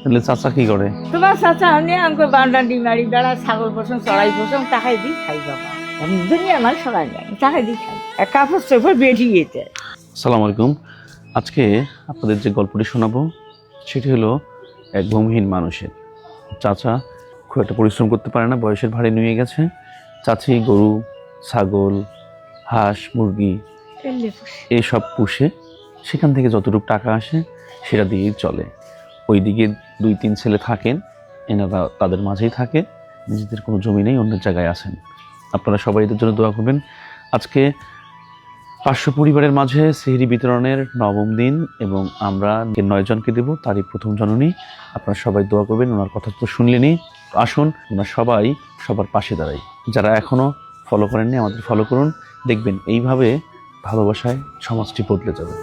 তাহলে চাচা কি করে? তোমার চাচা হলে আমাকে বান্ডা ডিমারি বেড়া ছাগল পোষণ চড়াই পোষণ টাকাই দিই খাই বাবা। আমি দুনিয়া আমার সবাই যায় টাকাই দিই খাই এক কাপড় চোপড় বেরিয়ে যায়। আসসালামু আলাইকুম। আজকে আপনাদের যে গল্পটি শোনাবো সেটি হলো এক ভূমিহীন মানুষের। চাচা খুব একটা পরিশ্রম করতে পারে না, বয়সের ভারে নুয়ে গেছে। চাচি গরু, ছাগল, হাঁস, মুরগি এসব পুষে সেখান থেকে যতটুকু টাকা আসে সেটা দিয়েই চলে। ওইদিকে 2-3 ছেলে থাকেন, এনারা তাদের মাঝেই থাকে, নিজেদের কোনো জমি নেই, অন্য জায়গায় আছেন। আপনারা সবাই এদের জন্য দোয়া করবেন। আজকে 500 পরিবারের মাঝে সেহরি বিতরণের 9ম দিন এবং আমরা 9 জনকে দেব, তারই প্রথম জননী। আপনারা সবাই দোয়া করবেন। ওনার কথা তো শুনলেনই, আসুন ওনার সবাই সবার পাশে দাঁড়াই। যারা এখনও ফলো করেননি আমাদের ফলো করুন, দেখবেন এইভাবে ভালোবাসায় সমাজটি বদলে যাবে।